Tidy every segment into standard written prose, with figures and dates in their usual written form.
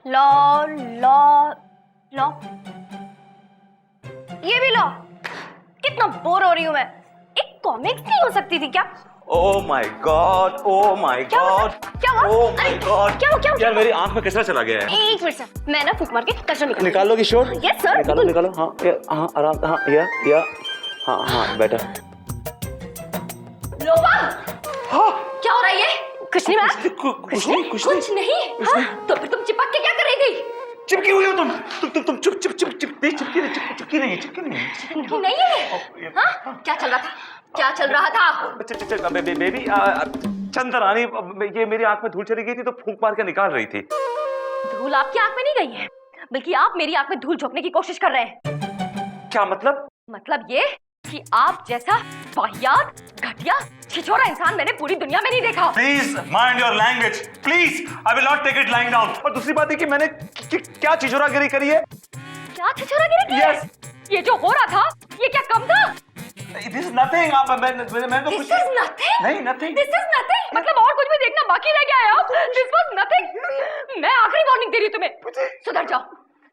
Law law law, ये भी law. कितना बोर हो रही हूँ मैं। एक कॉमिक्स नहीं हो सकती थी क्या? Oh my God, oh my God, क्या हुआ? ओह माय गॉड, क्या यार मेरी आंख में कचरा चला गया है। एक मिनट सर, मैं ना फूक मार के कचरा निकाल लोगी श्योर? यस सर, निकालो निकालो। हाँ हाँ आराम, हाँ या हाँ हाँ बेटा। लोपा, हाँ क्या हो रहा है ये? कुछ नहीं मैम, कुछ नहीं। हाँ, तो फिर तुम चिपक के क्या कर रही थी? चिपकी हुई हो तुम चिपकी नहीं। नहीं है। हाँ, क्या चल रहा था? क्या चल रहा था? बेबी चंद्रानी, ये मेरी आंख में धूल चली गई थी तो फूंक मार के निकाल रही थी। धूल आपकी आंख में नहीं गई है, बल्कि आप मेरी आंख में धूल झोंकने की कोशिश कर रहे हैं। क्या मतलब? मतलब ये कि आप जैसा वाहियात, घटिया, छिछोरा इंसान मैंने पूरी दुनिया में नहीं देखा। Please mind your language, please I will not take it lying down. और दूसरी बात है कि मैंने क्या छिछोरागिरी करी है? क्या छिछोरागिरी की? Yes. ये जो हो रहा था, ये क्या कम था? This is nothing. मैं तो This कुछ is nothing? नहीं, nothing. This is nothing? मतलब और कुछ भी देखना बाकी रह गया है अब? This was nothing? मैं आखिरी वार्निंग दे रही हूँ तुम्हें।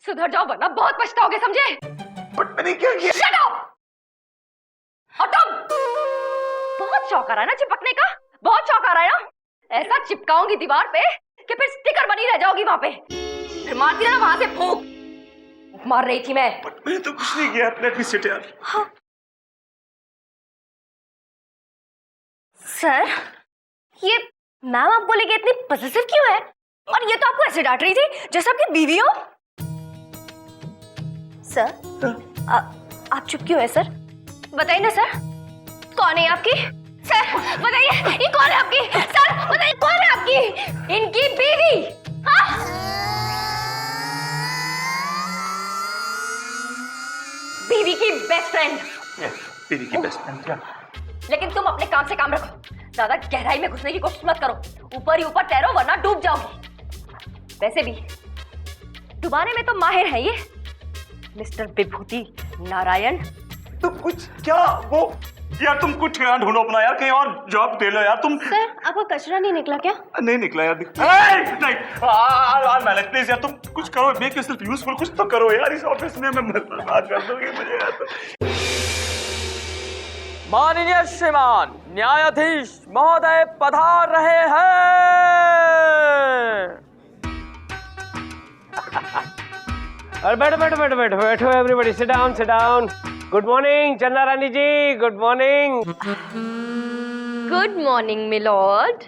सुधर जाओ वरना बहुत पछताओगे, समझे? बट मैंने क्या किया? Shut up! और तुम? बहुत शौक आ रहा है ना चिपकने का? बहुत शौक आ रहा है ना? ऐसा चिपकाऊंगी दीवार पे कि फिर स्टिकर बनी रह जाओगी वहां पे। फिर मारती रहना वहां से फूंक। मार रही थी मैं। बट मैंने तो कुछ नहीं किया। लेट मी सिट यार। हाँ। सर, ये मैम आपको लेके इतनी पॉसेसिव क्यों है? और ये तो आपको ऐसे डांट रही थी जैसे आपकी बीवी हो। सर, आप चुप क्यों है सर? बताइए ना सर, कौन है आपकी? सर बताइए, ये कौन है आपकी? सर बताइए, कौन है आपकी? इनकी बीवी। हाँ? बीवी की बेस्ट फ्रेंड। बीवी की बेस्ट फ्रेंड क्या? लेकिन तुम अपने काम से काम रखो, ज्यादा गहराई में घुसने की कोशिश मत करो। ऊपर ही ऊपर तैरो वरना डूब जाओगी। वैसे भी डुबाने में तो माहिर है ये मिस्टर विभूति नारायण। तुम कुछ क्या वो यार, तुम कुछ ढूंढो अपना यार, कहीं और जॉब दे लो यार तुम। सर, आपका कचरा नहीं निकला क्या? नहीं निकला यार। नहीं मैनेज प्लीज यार, तुम कुछ करो, मेक योरसेल्फ यूजफुल, कुछ तो करो यार। इस ऑफिस में मैं बर्बाद कर दूंगी मुझे यार। माननीय श्रीमान न्यायाधीश महोदय पधार रहे हैं। और बैठो everybody, sit down. Good morning Chanda Rani ji, good morning. Good morning milord.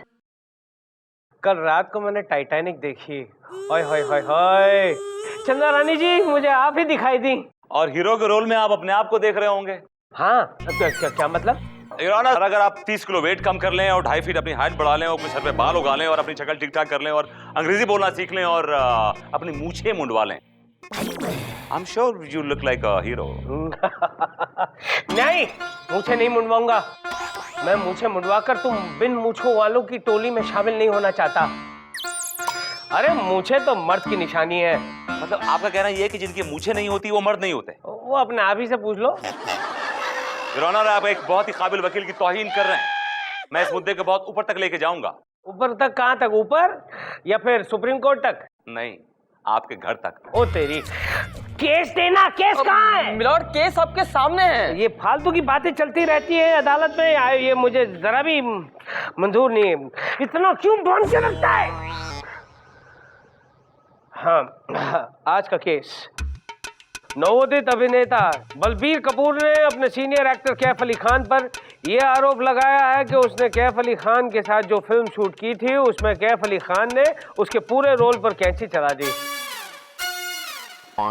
कल रात को मैंने टाइटैनिक देखी। हाय चंदा रानी जी, मुझे आप ही दिखाई दी। और हीरो के रोल में आप अपने आप को देख रहे होंगे। हाँ, क्या मतलब? योर ऑनर, अगर आप 30 किलो वेट कम कर लें और 2.5 फीट अपनी हाइट बढ़ा लें और अपने सर पे बाल उगा लें और अपनी शक्ल ठीक ठाक कर लें और अंग्रेजी बोलना सीख लें और अपनी मूछें मुंडवा लें, I'm sure you look like a hero. नहीं, मूछें नहीं मुंडवाऊंगा। मैं मूछें मुंडवाकर तुम बिन मूछों वालों की टोली में शामिल नहीं होना चाहता। अरे मूछें तो मर्द की निशानी है। मतलब आपका कहना यह है कि जिनकी मूछें नहीं होती वो मर्द नहीं होते? वो अपने आप ही से पूछ लो। योर ऑनर, आप एक बहुत ही काबिल वकील की तौहीन कर रहे हैं। मैं इस मुद्दे को बहुत ऊपर तक लेके जाऊंगा। ऊपर तक? कहाँ तक? ऊपर या फिर सुप्रीम कोर्ट तक? नहीं, आपके घर तक। ओ तेरी, केस देना। केस कहाँ है? मिलॉर्ड केस आपके सामने है। ये फालतू की बातें चलती रहती है अदालत में, ये मुझे जरा भी मंजूर नहीं है। इतना क्यों बांध के रखता है? हाँ, आज का केस, नवोदित अभिनेता बलबीर कपूर ने अपने सीनियर एक्टर कैफ अली खान पर यह आरोप लगाया है कि उसने कैफ अली खान के साथ जो फिल्म शूट की थी उसमें कैफ अली खान ने उसके पूरे रोल पर कैंची चला दी।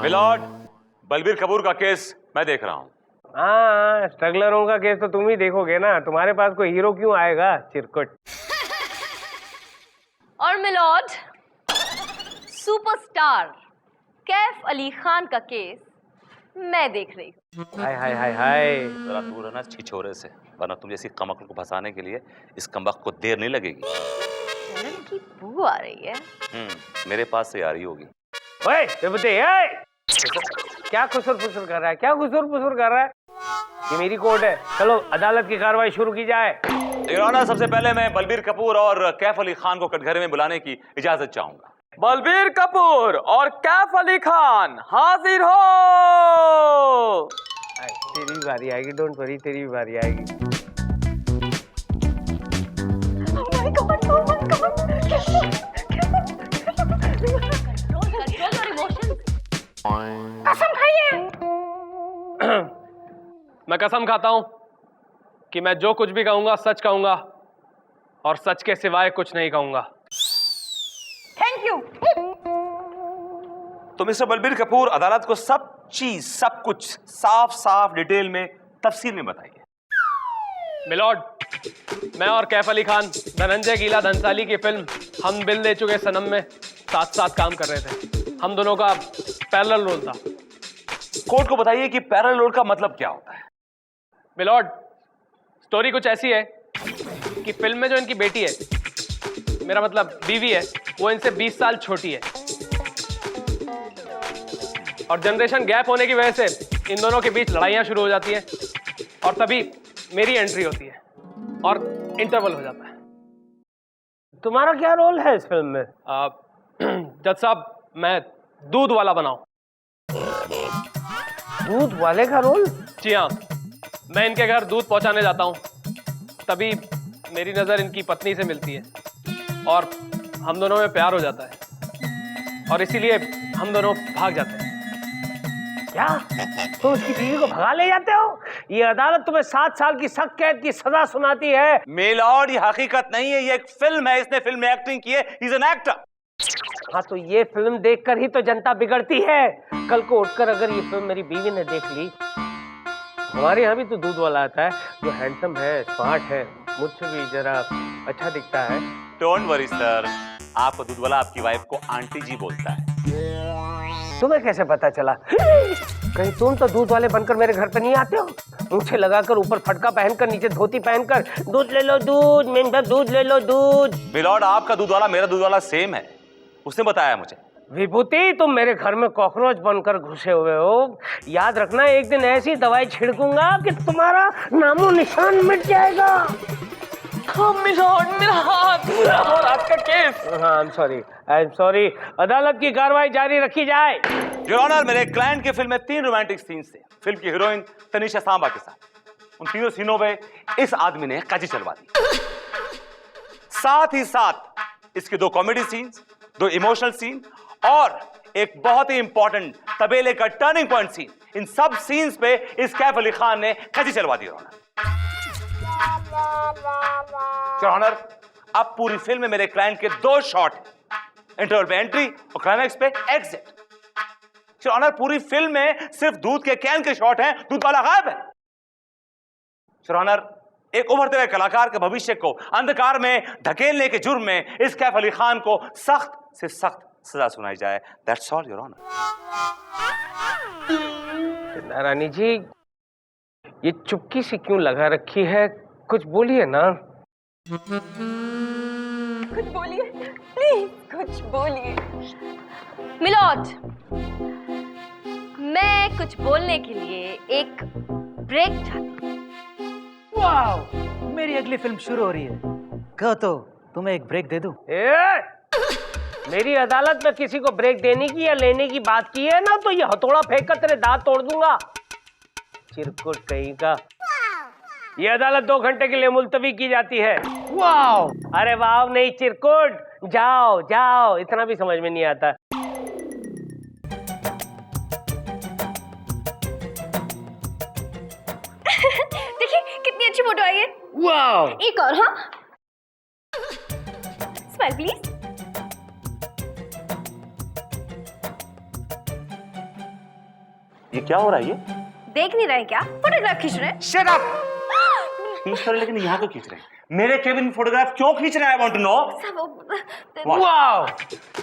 मिलॉर्ड, बलबीर कपूर का केस मैं देख रहा हूँ। हाँ, स्ट्रगलरों का केस तो तुम ही देखोगे ना, तुम्हारे पास कोई हीरो क्यों आएगा चिरकुट। और मिलॉर्ड, सुपरस्टार कैफ अली खान का केस मैं देख रही हूँ। हाय। जरा दूर रहना छिछोरे से, वरना तुम जैसी कमकल को फंसाने के लिए इस कमबख्त को देर नहीं लगेगी। जलन की बू आ रही है। मेरे पास से आ रही होगी। ओए विभूति, क्या खुसुर-फुसुर कर रहा है? ये मेरी कोर्ट है, चलो अदालत की कार्रवाई शुरू की जाए। योर ऑनर, सबसे पहले मैं बलबीर कपूर और कैफ अली खान को कटघरे में बुलाने की इजाजत चाहूंगा। बलबीर कपूर और कैफ अली खान हाजिर हो। तेरी भी बारी आएगी, डोंट वरी, तेरी भी बारी आएगी। कसम खाइए। मैं कसम खाता हूं कि मैं जो कुछ भी कहूंगा सच कहूंगा और सच के सिवाय कुछ नहीं कहूंगा। Thank you. तो मिस्टर बलबीर कपूर अदालत को सब चीज, सब कुछ साफ साफ डिटेल में तफसील में बताइए। मिलॉर्ड, मैं और कैफ अली खान धनंजय गीला धनसाली की फिल्म हम बिल दे चुके सनम में साथ साथ काम कर रहे थे। हम दोनों का पैरेलल रोल था। कोर्ट को बताइए कि पैरेलल रोल का मतलब क्या होता है। मिलॉर्ड, स्टोरी कुछ ऐसी है कि फिल्म में जो इनकी बेटी है, मेरा मतलब बीवी है, वो इनसे 20 साल छोटी है और जनरेशन गैप होने की वजह से इन दोनों के बीच लड़ाइयां शुरू हो जाती हैं और तभी मेरी एंट्री होती है और इंटरवल हो जाता है। तुम्हारा क्या रोल है इस फिल्म में? जज साहब, मैं दूध वाला बनाऊं। दूध वाले का रोल? जी हाँ, मैं इनके घर दूध पहुंचाने जाता हूं, तभी मेरी नजर इनकी पत्नी से मिलती है और हम दोनों में प्यार हो जाता है और इसीलिए हम दोनों भाग जाते हैं। क्या तुम उसकी बीवी को भगा ले जाते हो? ये अदालत तुम्हें 7 साल की सख्त कैद की सजा सुनाती है। मेलॉर्ड, ये हकीकत नहीं है, ये एक फिल्म है। इसने फिल्म में एक्टिंग की है। He is an actor. हाँ, तो ये फिल्म देखकर ही तो जनता बिगड़ती है। कल को उठकर अगर ये फिल्म मेरी बीवी ने देख ली, हमारे यहाँ भी तो दूध वाला आता है जो हैंडसम है, स्मार्ट है, मुझसे भी जरा अच्छा दिखता है। डोंट वरी सर, आपको दूध वाला आपकी वाइफ को आंटी जी बोलता है। तुम्हें कैसे पता चला? कहीं तुम तो दूध वाले बनकर मेरे घर पे नहीं आते हो? मूछे लगाकर, ऊपर फटका पहनकर, नीचे धोती पहनकर, दूध ले लो दूध, मेंढक दूध ले लो दूध। मिलॉर्ड, आपका दूध वाला मेरा दूध वाला सेम है, उसने बताया मुझे। विभूति, तुम मेरे घर में कॉकरोच बनकर घुसे हुए हो। याद रखना, एक दिन ऐसी दवाई छिड़कूंगा कि तुम्हारा नामो निशान मिट जाएगा। मेरा हाथ और आपका केस। हाँ, आई एम सॉरी। अदालत की कार्रवाई जारी रखी जाए। योर ऑनर, मेरे क्लाइंट की फिल्म में 3 रोमांटिक सीन्स थे फिल्म की हीरोइन तनिषा सांबा के साथ। उन तीनों सीनों में इस आदमी ने काजी चलवा दी। साथ ही साथ इसके 2 कॉमेडी सीन्स, 2 इमोशनल सीन और एक बहुत ही इंपॉर्टेंट तबेले का टर्निंग पॉइंट सीन। इन सब सीन्स पे इस कैफ अली खान ने काजी चलवा दी। योर ऑनर, अब पूरी फिल्म में मेरे क्लाइंट के 2 शॉट, इंटरवल पे एंट्री और क्लाइमैक्स पे एग्जिट। योर ऑनर, पूरी फिल्म में सिर्फ दूध के कैन के शॉट हैं, दूध वाला गायब है। योर ऑनर, एक उभरते हुए कलाकार के भविष्य को अंधकार में धकेलने के जुर्म में इस कैफ अली खान को सख्त से सख्त सजा सुनाई जाए। That's all your honour. Rani ji, ये चुपकी सी क्यों लगा रखी है? कुछ बोलिए ना। कुछ बोलिए प्लीज, कुछ बोलिए। मिलॉर्ड, मैं कुछ बोलने के लिए एक ब्रेक चाहती हूँ। वाह, मेरी अगली फिल्म शुरू हो रही है। कहो तो तुम्हें एक ब्रेक दे दूं? मेरी अदालत में किसी को ब्रेक देने की या लेने की बात की है ना, तो ये हथौड़ा फेंक कर तेरे दांत तोड़ दूंगा। चिरकुट कहीं का। ये अदालत 2 घंटे के लिए मुलतवी की जाती है। वाह! अरे वाह नहीं, चिरकुट। जाओ जाओ, इतना भी समझ में नहीं आता। देखिए कितनी अच्छी फोटो आई है। वाह! एक और। हाँ, स्माइल प्लीज। ये क्या हो रहा है? ये देख नहीं रहे क्या? फोटोग्राफ खींच रहे हैं। Shut up. खींच रहे, लेकिन यहाँ क्यों खींच रहे हैं? मेरे केबिन में फोटोग्राफ क्यों खींच रहे हैं? I want to know. वाह!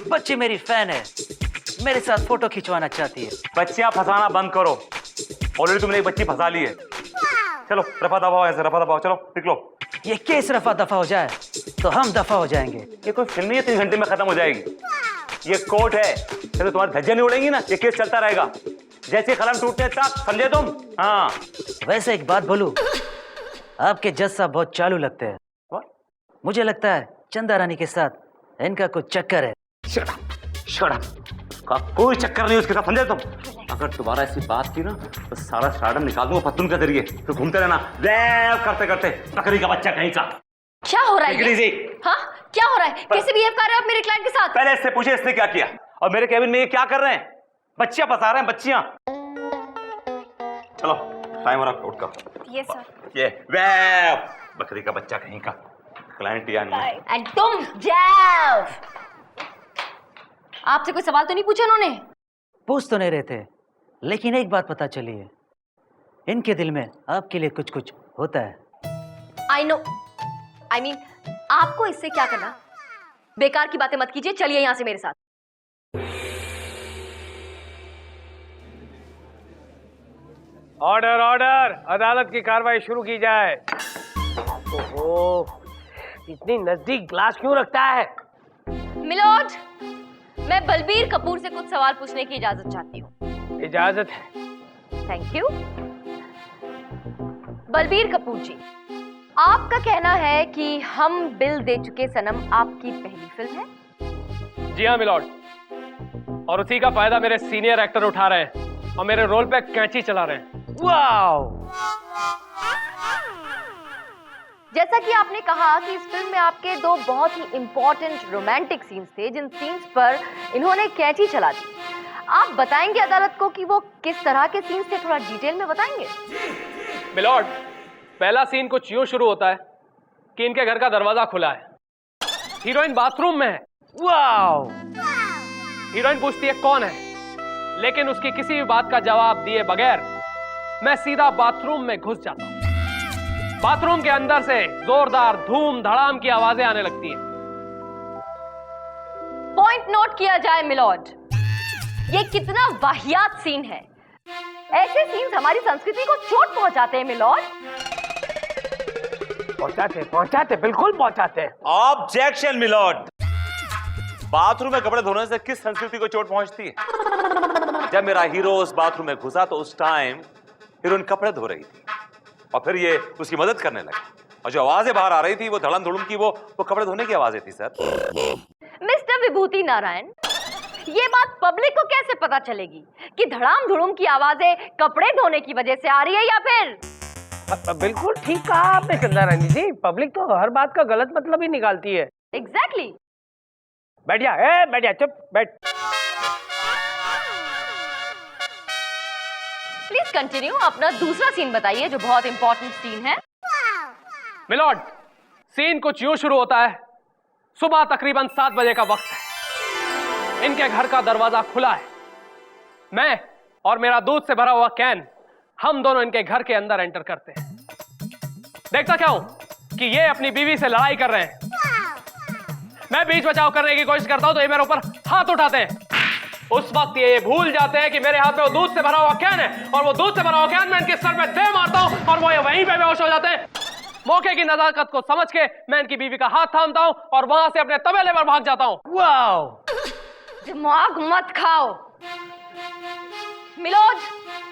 बच्ची मेरी फैन है, मेरे साथ फोटो खिंचवाना चाहती है। बच्चियां फंसाना बंद करो। ऑलरेडी तुमने एक बच्ची फंसा ली है। चलो रफा दफा हो, ऐसे रफा दफा हो। चलो निकलो। ये केस रफा दफा हो जाए तो हम दफा हो जाएंगे। ये कोई फिल्म नहीं है 3 घंटे में खत्म हो जाएगी। ये कोर्ट है, चलो तुम्हारी धज्जियां नहीं उड़ेंगी ना, ये केस चलता रहेगा। जैसे कलम टूटने तक, समझे तुम? हाँ। वैसे एक बात बोलूं, आपके जज साहब बहुत चालू लगते हैं। मुझे लगता है चंदा रानी के साथ इनका कुछ चक्कर है। Shut up. का कोई चक्कर नहीं उसके साथ, समझे तुम? अगर दोबारा ऐसी बात की ना तो सारा स्टार्डम निकाल दूंगा पत्तून के जरिए। तो घूमते रहना वैव करते करते, बकरी का बच्चा कहीं का। क्या हो रहा है Take it ये? easy। हाँ, क्या हो रहा है? कैसे बिहेव कर रहे हो आप मेरे क्लाइंट के साथ? पहले इससे पूछे इसने क्या किया, और मेरे केबिन में ये क्या कर रहे हैं? बच्चियां फंसा रहे हैं, बच्चियां। चलो टाइम हो रहा, उठ कर। ये सर। ये वैव, बकरी का बच्चा कहीं का, क्लाइंट या नहीं। एंड तुम जाओ। आपसे कोई सवाल तो नहीं पूछा उन्होंने? पूछ तो नहीं रहे थे, लेकिन एक बात पता चली है, इनके दिल में आपके लिए कुछ कुछ होता है। आई नो, आई मीन आपको इससे क्या करना? बेकार की बातें मत कीजिए, चलिए यहां से मेरे साथ। ऑर्डर ऑर्डर, अदालत की कार्रवाई शुरू की जाए। ओहो, इतनी नजदीक ग्लास क्यों रखता है? मिलोड, मैं बलबीर कपूर से कुछ सवाल पूछने की इजाजत चाहती हूँ। इजाजत है। Thank you. बलबीर कपूर जी, आपका कहना है कि हम बिल दे चुके सनम आपकी पहली फिल्म है? जी हाँ मिलॉर्ड, और उसी का फायदा मेरे सीनियर एक्टर उठा रहे हैं और मेरे रोल पे कैंची चला रहे हैं। वाओ! जैसा कि आपने कहा कि इस फिल्म में आपके दो बहुत ही इंपॉर्टेंट रोमांटिक सीन्स थे, जिन सीन्स पर इन्होंने कैंची चला दी। आप बताएंगे अदालत को कि वो किस तरह के सीन्स थे? थोड़ा डिटेल में बताएंगे? मिलॉर्ड, पहला सीन कुछ यूं शुरू होता है कि इनके घर का दरवाजा खुला है, हीरोइन बाथरूम में है। वाओ! हीरोइन पूछती है कौन है, लेकिन उसकी किसी भी बात का जवाब दिए बगैर मैं सीधा बाथरूम में घुस जाता हूं। बाथरूम के अंदर से जोरदार धूम धड़ाम की आवाजें आने लगती हैं। पॉइंट नोट किया जाए मिलॉर्ड, ये कितना वाहियात सीन है। ऐसे सीन्स हमारी संस्कृति को चोट पहुंचाते हैं मिलॉर्ड। पहुंचाते, बिल्कुल पहुंचाते। ऑब्जेक्शन मिलॉर्ड, बाथरूम में कपड़े धोने से किस संस्कृति को चोट पहुंचती है? जब मेरा हीरो उस बाथरूम में घुसा तो उस टाइम हीरोइन कपड़े धो रही थी और फिर ये उसकी मदद करने लगी, और जो आवाजें बाहर आ रही थी वो धड़म धुड़म की, वो कपड़े धोने की आवाजें थी। सर मिस्टर विभूति नारायण, ये बात पब्लिक को कैसे पता चलेगी कि धड़ाम धुड़ुम की आवाजें कपड़े धोने की वजह से आ रही है या फिर? बिल्कुल ठीक कहा आपने चंदा रानी जी, पब्लिक तो हर बात का गलत मतलब ही निकालती है। एग्जैक्टली। बैठ जा, बैठ जा, चुप बैठ। प्लीज कंटिन्यू, अपना दूसरा सीन बताइए जो बहुत इंपॉर्टेंट सीन है। मिलॉर्ड, सीन कुछ यूं शुरू होता है, सुबह तकरीबन 7 बजे का वक्त है, इनके घर का दरवाजा खुला है, मैं और मेरा दूध से भरा हुआ कैन, हम दोनों इनके घर के अंदर एंटर करते हैं। देखता क्या हूं कि ये अपनी बीवी से लड़ाई कर रहे हैं। मैं बीच बचाव करने की कोशिश करता हूं तो ये मेरे ऊपर हाथ उठाते हैं। उस वक्त ये भूल जाते हैं कि मेरे हाथ में वो दूध से भरा हुआ कैन है, और वो दूध से भरा हुआ कैन मैं इनके सर पे दे मारता हूं और वो वहीं पे बेहोश हो जाते हैं। मौके की नजाकत को समझ के मैं इनकी बीवी का हाथ थामता हूं और वहां से अपने तबेले पर भाग जाता हूं। वाओ! दिमाग मत खाओ। मिलोज,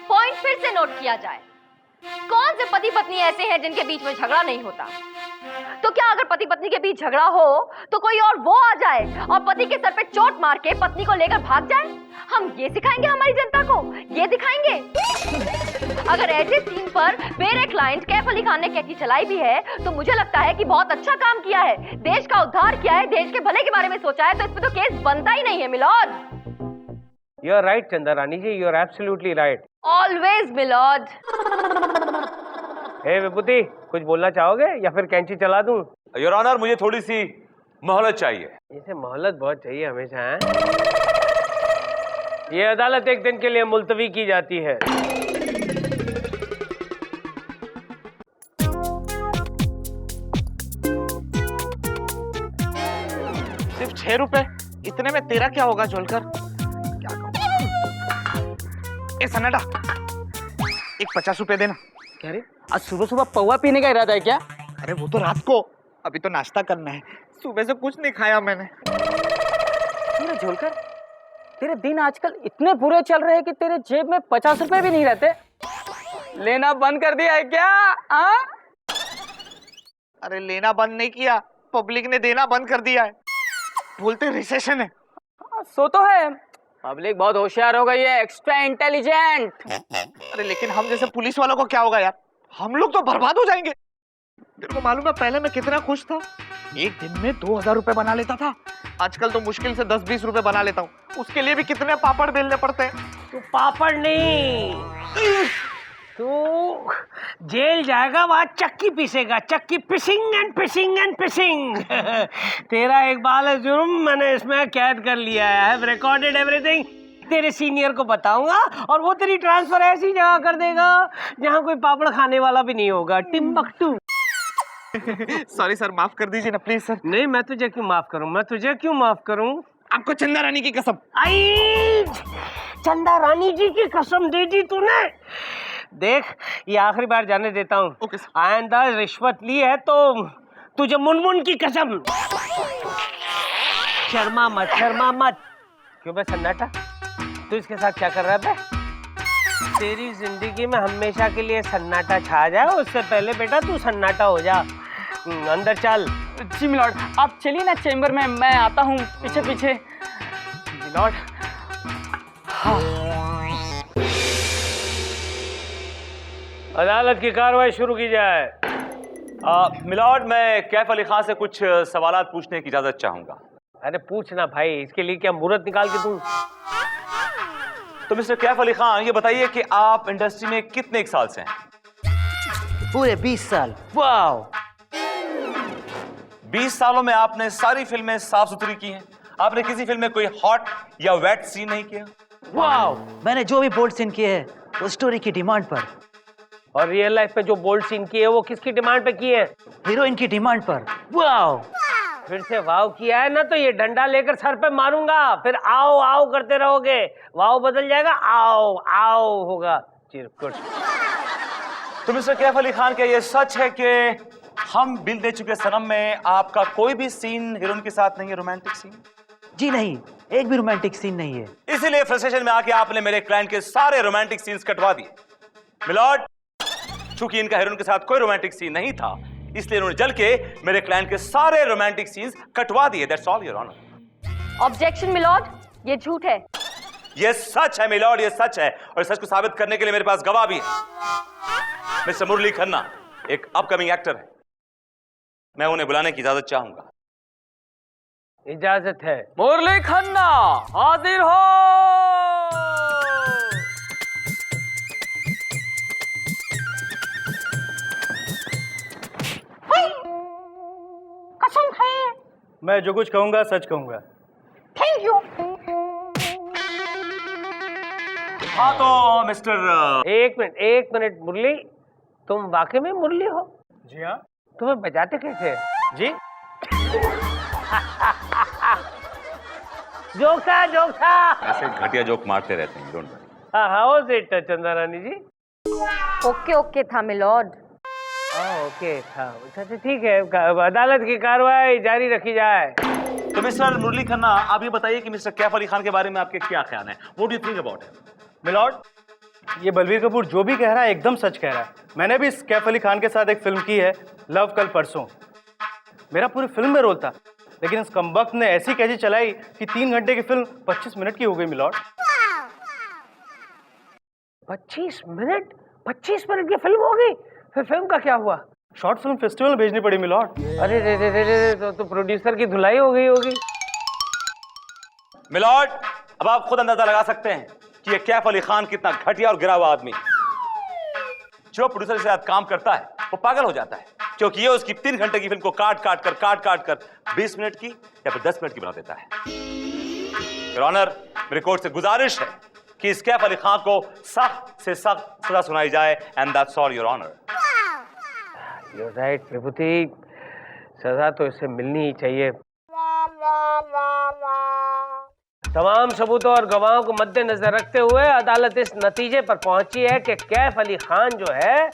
पॉइंट फिर से नोट किया जाए। कौन से पति पत्नी ऐसे हैं जिनके बीच में झगड़ा नहीं होता? तो क्या अगर पति पत्नी के बीच झगड़ा हो तो कोई और वो आ जाए और पति के सर पे चोट मार के पत्नी को लेकर भाग जाए? हम ये सिखाएंगे हमारी जनता को? ये दिखाएंगे? अगर ऐसे सीन पर मेरे क्लाइंट कैफ अली खान ने कैंची चलाई भी है तो मुझे लगता है कि बहुत अच्छा काम किया है, देश का उद्धार किया है, देश के भले के बारे में सोचा है, तो इस पे तो केस बनता ही नहीं है milord. You are right Chanda Rani ji, you are absolutely right. Always milord. हे विभूति, कुछ बोलना चाहोगे या फिर कैंची चला दूं? योर ऑनर, मुझे थोड़ी सी मोहलत चाहिए। इसे मोहलत बहुत चाहिए हमेशा है? ये अदालत एक दिन के लिए मुलतवी की जाती है। सिर्फ 6 रुपए, इतने में तेरा क्या होगा झोलकर? क्या कहूं? ए सन्नाटा, एक 50 रुपए देना। क्या रे, आज सुबह सुबह पौवा पीने का इरादा है क्या? अरे वो तो रात को, अभी तो नाश्ता करना है, सुबह से कुछ नहीं खाया मैंने। झोलकर, तेरे दिन आजकल इतने बुरे चल रहे हैं कि तेरे जेब में 50 रुपए भी नहीं रहते। लेना बंद कर दिया है क्या? अरे लेना बंद नहीं किया, पब्लिक ने देना बंद कर दिया है। बोलते रिसेशन है। सो तो है, पब्लिक बहुत होशियार हो गई है, एक्स्ट्रा इंटेलिजेंट। अरे लेकिन हम जैसे पुलिस वालों को क्या होगा यार, हम लोग तो बर्बाद हो जाएंगे। तेरे को मालूम है पहले मैं कितना खुश था, एक दिन में 2000 रुपए बना लेता था। आजकल तो मुश्किल से 10-20 रुपए बना लेता हूँ, उसके लिए भी कितने पापड़ बेलने पड़ते हैं। तू पापड़ नहीं, तू जेल जाएगा, वहां चक्की पीसेगा, चक्की पिसिंग एंड पिसिंग एंड पिसिंग। तेरा एक बाल है जुर्म, मैंने इसमें कैद कर लिया है, आई हैव रिकॉर्डेड एवरीथिंग। तेरे सीनियर को बताऊंगा और वो तेरी ट्रांसफर ऐसी जगह कर देगा जहां कोई पापड़ खाने वाला भी नहीं होगा, टिम्बकटू। सॉरी सर, माफ कर दीजिए ना प्लीज सर। नहीं, मैं तुझे क्यों माफ करूं, मैं तुझे क्यों माफ करूं? आपको चंदा रानी की कसम। आई, चंदा रानी जी की कसम दे दी तूने। देख, ये आखिरी बार जाने देता हूँ। Okay sir. आइंदा रिश्वत ली है तो तुझे मुनमुन की कसम। शर्मा मत, शर्मा मत। क्यों बे सन्नाटा, तू इसके साथ क्या कर रहा है बे? तेरी जिंदगी में हमेशा के लिए सन्नाटा छा जाए, उससे पहले बेटा तू सन्नाटा हो जा। अंदर चल। जी मिलॉर्ड, आप चलिए ना चेम्बर में, मैं आता हूँ पीछे पीछे। मिलॉर्ड। अदालत की कार्रवाई शुरू की जाए। मिलॉर्ड, मैं कैफ अली खान से कुछ सवालात पूछने की इजाजत चाहूंगा। अरे पूछना भाई, इसके लिए क्या मुहूर्त निकाल के दूं? तो मिस्टर कैफ अली खान, ये बताइए कि आप इंडस्ट्री में कितने एक साल से हैं? पूरे 20 साल। वाह, 20 सालों में आपने सारी फिल्में साफ सुथरी की हैं? आपने किसी फिल्म में कोई हॉट या वेट सीन नहीं किया? वाह। मैंने जो भी बोल्ड सीन किए हैं वो स्टोरी की डिमांड पर, और रियल लाइफ में जो बोल्ड सीन किए वो किसकी डिमांड पे किए? हीरोइन की डिमांड पर। वाह, फिर से वाव किया है ना तो ये डंडा लेकर सर पे मारूंगा, फिर आओ आओ करते रहोगे, वाव बदल जाएगा, आओ आओ होगा। चिरकुट। तो मिस्टर कैफ अली खान, क्या ये सच है कि हम बिल दे चुके सनम में आपका कोई भी सीन हीरोइन के साथ नहीं है, रोमांटिक सीन? जी नहीं, एक भी रोमांटिक सीन नहीं है। इसीलिए फ्रस्ट्रेशन में आके आपने मेरे क्लाइंट के सारे रोमांटिक सीन्स कटवा दिए। मिलॉर्ड, चूंकि इनका हीरोइन के साथ कोई रोमांटिक सीन नहीं था, इसलिए इन्होंने जल के मेरे क्लाइंट के सारे रोमांटिक सीन्स कटवा दिए। That's all your honour. Objection milord, ये झूठ है। ये सच है मिलॉर्ड, ये सच है, और सच को साबित करने के लिए मेरे पास गवाह भी है। मिस्टर मुरली खन्ना एक अपकमिंग एक्टर है, मैं उन्हें बुलाने की इजाजत चाहूंगा। इजाजत है। मुरली खन्ना हाजिर हो। कसम है। मैं जो कुछ कहूंगा सच कहूंगा। Thank you. हाँ तो मिस्टर एक मिनट मुरली, तुम वाकई में मुरली हो? जी हाँ। तुम्हें बजाते कैसे? जी, जोखा जोखा। ऐसे घटिया जोक मारते रहते हैं, डोंट वरी। हाँ हाउ इज इट चंदा रानी जी? ओके ओके था मिलॉर्ड। ओके था। अच्छा ठीक है, अदालत की कार्रवाई जारी रखी जाए। तो मिस्टर मुरली खन्ना, आप ये बताइए कि मिस्टर कैफ अली खान के बारे में आपके क्या ख्याल हैं? What do you think about him? Milord, ये बलबीर कपूर जो भी कह रहा है एकदम सच कह रहा है। मैंने भी कैफ अली खान के साथ एक फिल्म की है, लव कल परसों। मेरा पूरी फिल्म में रोल था, लेकिन इस कमबख्त ने ऐसी कैची चलाई कि 3 घंटे की फिल्म 25 मिनट की हो गई मिलॉर्ड। 25 मिनट? 25 मिनट की फिल्म हो गई? फिर फिल्म का क्या हुआ? शॉर्ट फिल्म फेस्टिवल में भेजनी पड़ी मिलॉर्ड। अरे रे रे रे रे, तो प्रोड्यूसर की धुलाई हो गई होगी। मिलॉर्ड, अब आप खुद अंदाजा लगा सकते हैं कि ये कैफ अली खान कितना घटिया और गिरा हुआ आदमी। जो प्रोड्यूसर के साथ काम करता है वो पागल हो जाता है, क्योंकि ये उसकी 3 घंटे की फिल्म को काट काट कर 20 मिनट की या फिर 10 मिनट की बना देता है। योर ऑनर, मेरे कोर्ट से गुजारिश है कि इस कैफ अली खान को सख्त से सख्त सजा सुनाई जाए, and that's all your honour. You're right, Vibhuti, सजा तो इसे मिलनी ही चाहिए। तमाम सबूतों और गवाहों को मद्देनजर रखते हुए अदालत इस नतीजे पर पहुंची है कि कैफ अली खान जो है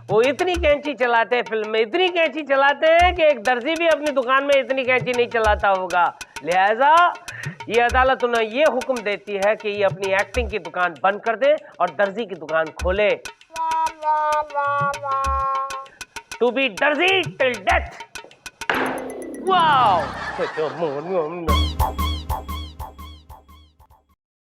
वो इतनी कैंची चलाते हैं, फिल्म में इतनी कैंची चलाते हैं कि एक दर्जी भी अपनी दुकान में इतनी कैंची नहीं चलाता होगा। लिहाजा ये अदालत उन्हें ये हुक्म देती है कि ये अपनी एक्टिंग की दुकान बंद कर दे और दर्जी की दुकान खोले। टू बी दर्जी टिल डेथ। वाओ।